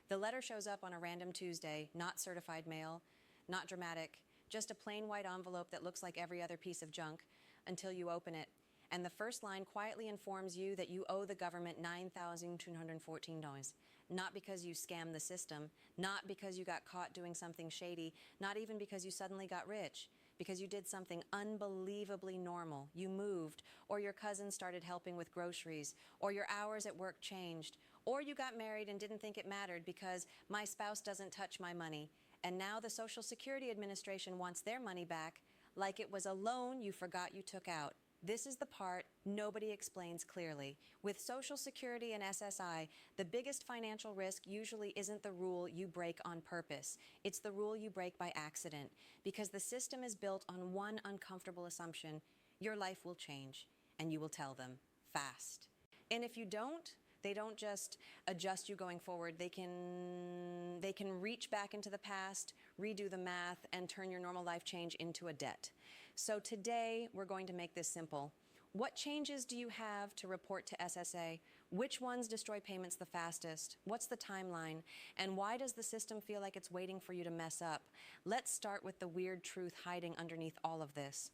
The letter shows up on a random Tuesday, not certified mail, not dramatic, just a plain white envelope that looks like every other piece of junk until you open it. And the first line quietly informs you that you owe the government $9,214. Not because you scammed the system, not because you got caught doing something shady, not even because you suddenly got rich, because you did something unbelievably normal. You moved, or your cousin started helping with groceries, or your hours at work changed, or you got married and didn't think it mattered because my spouse doesn't touch my money. And now the Social Security Administration wants their money back like it was a loan you forgot you took out. This is the part nobody explains clearly. With Social Security and SSI, the biggest financial risk usually isn't the rule you break on purpose. It's the rule you break by accident, because the system is built on one uncomfortable assumption: your life will change, and you will tell them fast. And if you don't, they don't just adjust you going forward. They can reach back into the past, redo the math, and turn your normal life change into a debt. So today, we're going to make this simple. What changes do you have to report to SSA? Which ones destroy payments the fastest? What's the timeline? And why does the system feel like it's waiting for you to mess up? Let's start with the weird truth hiding underneath all of this.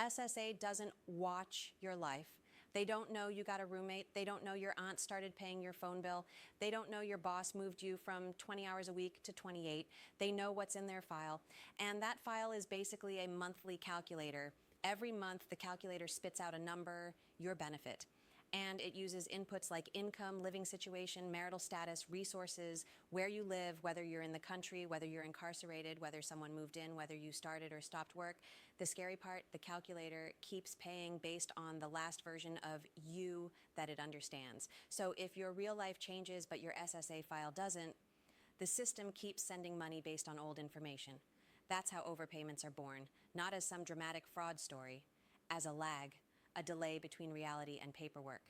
SSA doesn't watch your life. They don't know you got a roommate. They don't know your aunt started paying your phone bill. They don't know your boss moved you from 20 hours a week to 28. They know what's in their file. And that file is basically a monthly calculator. Every month, the calculator spits out a number, your benefit. And it uses inputs like income, living situation, marital status, resources, where you live, whether you're in the country, whether you're incarcerated, whether someone moved in, whether you started or stopped work. The scary part, the calculator keeps paying based on the last version of you that it understands. So if your real life changes but your SSA file doesn't, the system keeps sending money based on old information. That's how overpayments are born, not as some dramatic fraud story, as a lag, a delay between reality and paperwork.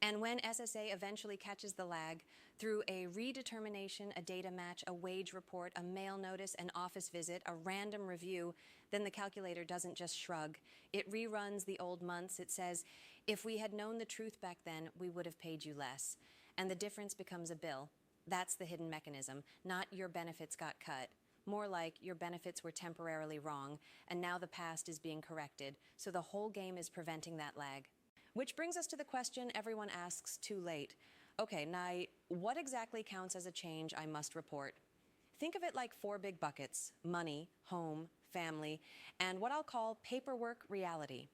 And when SSA eventually catches the lag through a redetermination, a data match, a wage report, a mail notice, an office visit, a random review, then the calculator doesn't just shrug. It reruns the old months. It says, if we had known the truth back then, we would have paid you less. And the difference becomes a bill. That's the hidden mechanism, not your benefits got cut. More like your benefits were temporarily wrong, and now the past is being corrected, so the whole game is preventing that lag. Which brings us to the question everyone asks too late. Okay, now, what exactly counts as a change I must report? Think of it like 4 big buckets: money, home, family, and what I'll call paperwork reality.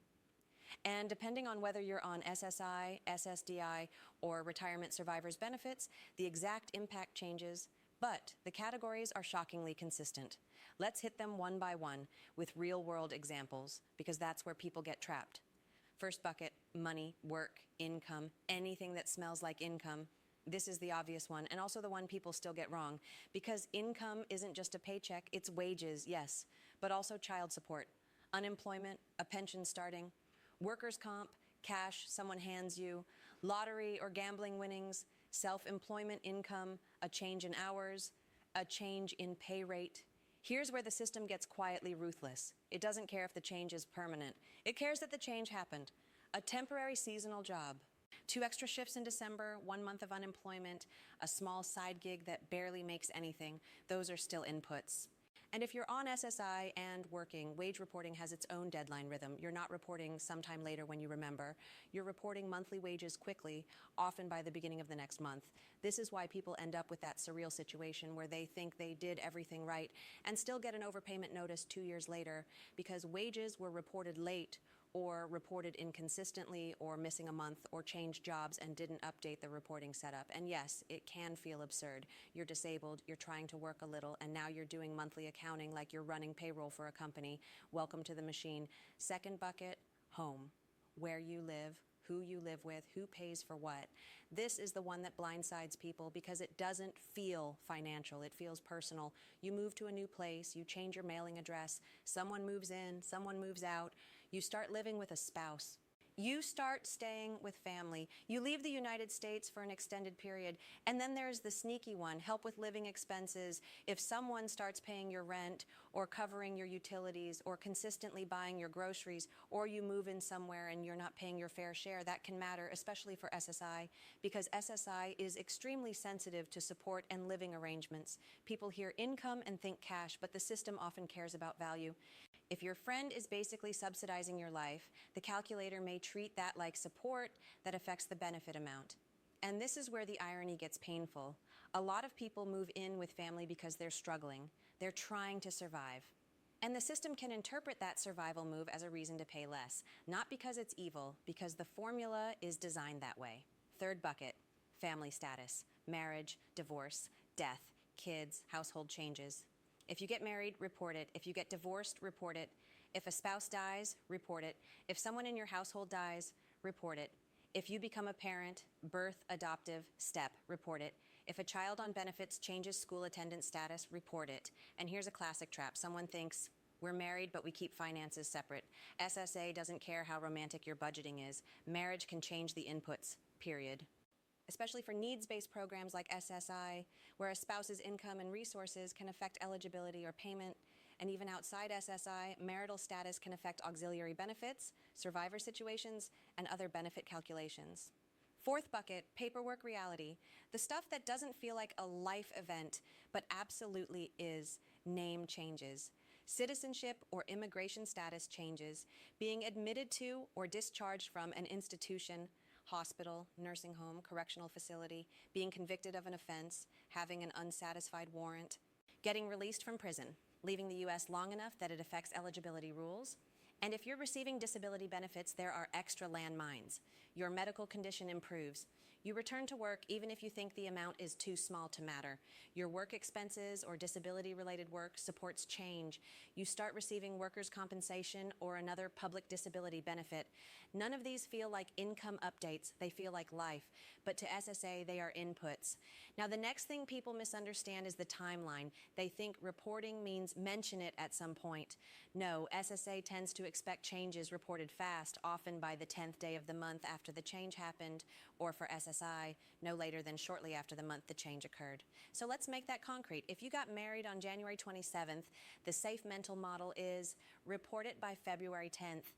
And depending on whether you're on SSI, SSDI, or retirement survivors benefits, the exact impact changes. But the categories are shockingly consistent. Let's hit them one by one with real-world examples, because that's where people get trapped. First bucket, money, work, income, anything that smells like income. This is the obvious one, and also the one people still get wrong, because income isn't just a paycheck, it's wages, yes, but also child support, unemployment, a pension starting, workers' comp, cash someone hands you, lottery or gambling winnings, self-employment income, a change in hours, a change in pay rate. Here's where the system gets quietly ruthless. It doesn't care if the change is permanent. It cares that the change happened. A temporary seasonal job, 2 extra shifts in December, 1 month of unemployment, a small side gig that barely makes anything. Those are still inputs. And if you're on SSI and working, wage reporting has its own deadline rhythm. You're not reporting sometime later when you remember. You're reporting monthly wages quickly, often by the beginning of the next month. This is why people end up with that surreal situation where they think they did everything right and still get an overpayment notice 2 years later because wages were reported late or reported inconsistently or missing a month or changed jobs and didn't update the reporting setup. And yes, it can feel absurd. You're disabled, you're trying to work a little, and now you're doing monthly accounting like you're running payroll for a company. Welcome to the machine. Second bucket, home. Where you live, who you live with, who pays for what. This is the one that blindsides people because it doesn't feel financial. It feels personal. You move to a new place, you change your mailing address, someone moves in, someone moves out, you start living with a spouse. You start staying with family. You leave the United States for an extended period. And then there's the sneaky one, help with living expenses. If someone starts paying your rent or covering your utilities or consistently buying your groceries, or you move in somewhere and you're not paying your fair share, that can matter, especially for SSI, because SSI is extremely sensitive to support and living arrangements. People hear income and think cash, but the system often cares about value. If your friend is basically subsidizing your life, the calculator may treat that like support that affects the benefit amount. And this is where the irony gets painful. A lot of people move in with family because they're struggling. They're trying to survive. And the system can interpret that survival move as a reason to pay less, not because it's evil, because the formula is designed that way. Third bucket, family status, marriage, divorce, death, kids, household changes. If you get married, report it. If you get divorced, report it. If a spouse dies, report it. If someone in your household dies, report it. If you become a parent, birth, adoptive, step, report it. If a child on benefits changes school attendance status, report it. And here's a classic trap. Someone thinks, we're married, but we keep finances separate. SSA doesn't care how romantic your budgeting is. Marriage can change the inputs, period. Especially for needs-based programs like SSI, where a spouse's income and resources can affect eligibility or payment. And even outside SSI, marital status can affect auxiliary benefits, survivor situations, and other benefit calculations. Fourth bucket, paperwork reality. The stuff that doesn't feel like a life event, but absolutely is. Name changes. Citizenship or immigration status changes. Being admitted to or discharged from an institution, hospital, nursing home, correctional facility, being convicted of an offense, having an unsatisfied warrant, getting released from prison, leaving the U.S. long enough that it affects eligibility rules. And if you're receiving disability benefits, there are extra landmines. Your medical condition improves. You return to work even if you think the amount is too small to matter. Your work expenses or disability-related work supports change. You start receiving workers' compensation or another public disability benefit. None of these feel like income updates. They feel like life. But to SSA, they are inputs. Now, the next thing people misunderstand is the timeline. They think reporting means mention it at some point. No, SSA tends to expect changes reported fast, often by the 10th day of the month after the change happened, or for SSI, no later than shortly after the month the change occurred. So let's make that concrete. If you got married on January 27th, the safe mental model is report it by February 10th.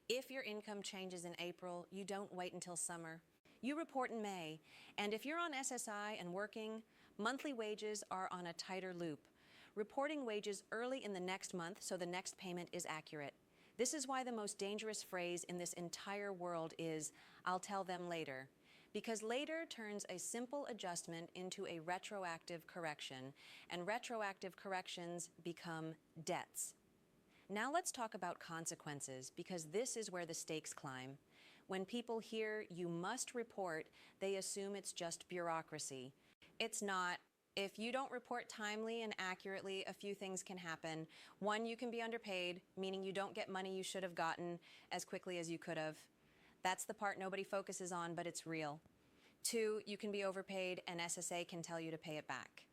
If your income changes in April, you don't wait until summer. You report in May. And if you're on SSI and working, monthly wages are on a tighter loop. Reporting wages early in the next month so the next payment is accurate. This is why the most dangerous phrase in this entire world is, I'll tell them later. Because later turns a simple adjustment into a retroactive correction, and retroactive corrections become debts. Now let's talk about consequences, because this is where the stakes climb. When people hear you must report, they assume it's just bureaucracy. It's not. If you don't report timely and accurately, a few things can happen. One, you can be underpaid, meaning you don't get money you should have gotten as quickly as you could have. That's the part nobody focuses on, but it's real. Two, you can be overpaid and SSA can tell you to pay it back.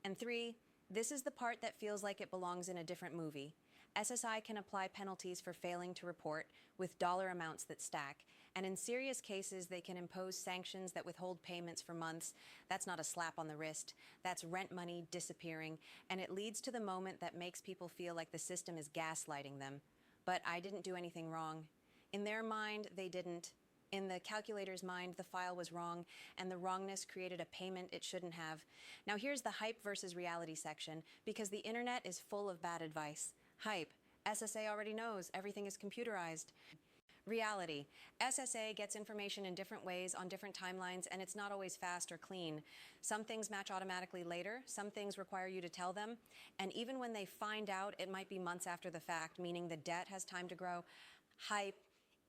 And three, this is the part that feels like it belongs in a different movie. SSI can apply penalties for failing to report with dollar amounts that stack. And in serious cases, they can impose sanctions that withhold payments for months. That's not a slap on the wrist. That's rent money disappearing. And it leads to the moment that makes people feel like the system is gaslighting them. But I didn't do anything wrong. In their mind, they didn't. In the calculator's mind, the file was wrong, and the wrongness created a payment it shouldn't have. Now here's the hype versus reality section, because the internet is full of bad advice. Hype. SSA already knows. Everything is computerized. Reality. SSA gets information in different ways on different timelines, and it's not always fast or clean. Some things match automatically later. Some things require you to tell them. And even when they find out, it might be months after the fact, meaning the debt has time to grow. Hype.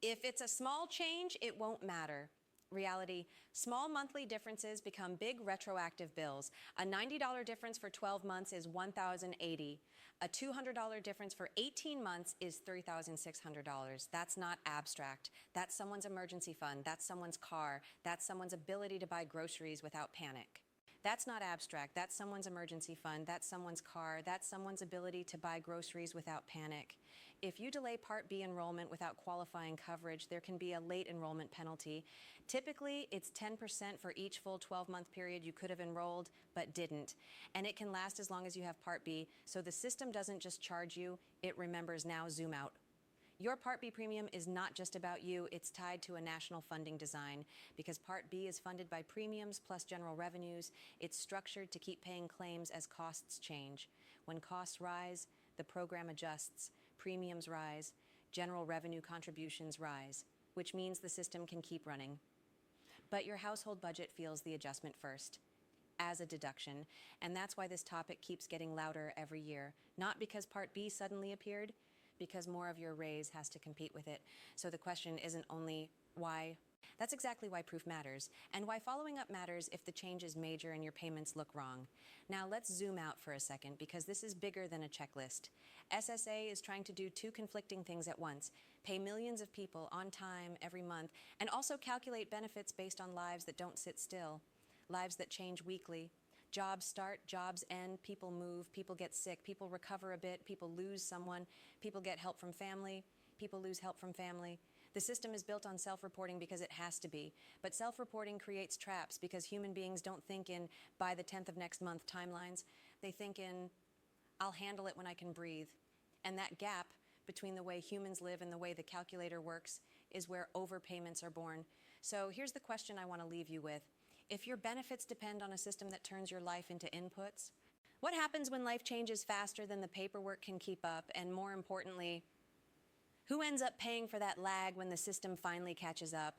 If it's a small change, it won't matter. Reality. Small monthly differences become big retroactive bills. A $90 difference for 12 months is $1,080. A $200 difference for 18 months is $3,600. That's not abstract. That's someone's emergency fund. That's someone's car. That's someone's ability to buy groceries without panic. That's not abstract. That's someone's emergency fund. That's someone's car. That's someone's ability to buy groceries without panic. If you delay Part B enrollment without qualifying coverage, there can be a late enrollment penalty. Typically, it's 10% for each full 12-month period you could have enrolled but didn't. And it can last as long as you have Part B, so the system doesn't just charge you, it remembers now zoom out. Your Part B premium is not just about you, it's tied to a national funding design. Because Part B is funded by premiums plus general revenues, it's structured to keep paying claims as costs change. When costs rise, the program adjusts, premiums rise, general revenue contributions rise, which means the system can keep running. But your household budget feels the adjustment first, as a deduction, and that's why this topic keeps getting louder every year. Not because Part B suddenly appeared, because more of your raise has to compete with it. So the question isn't only why. That's exactly why proof matters, and why following up matters if the change is major and your payments look wrong. Now let's zoom out for a second, because this is bigger than a checklist. SSA is trying to do two conflicting things at once: pay millions of people on time every month, and also calculate benefits based on lives that don't sit still, lives that change weekly. Jobs start, jobs end, people move, people get sick, people recover a bit, people lose someone, people get help from family, people lose help from family. The system is built on self-reporting because it has to be, but self-reporting creates traps because human beings don't think in by the 10th of next month timelines. They think in, I'll handle it when I can breathe. And that gap between the way humans live and the way the calculator works is where overpayments are born. So here's the question I want to leave you with. If your benefits depend on a system that turns your life into inputs, what happens when life changes faster than the paperwork can keep up? And more importantly, who ends up paying for that lag when the system finally catches up?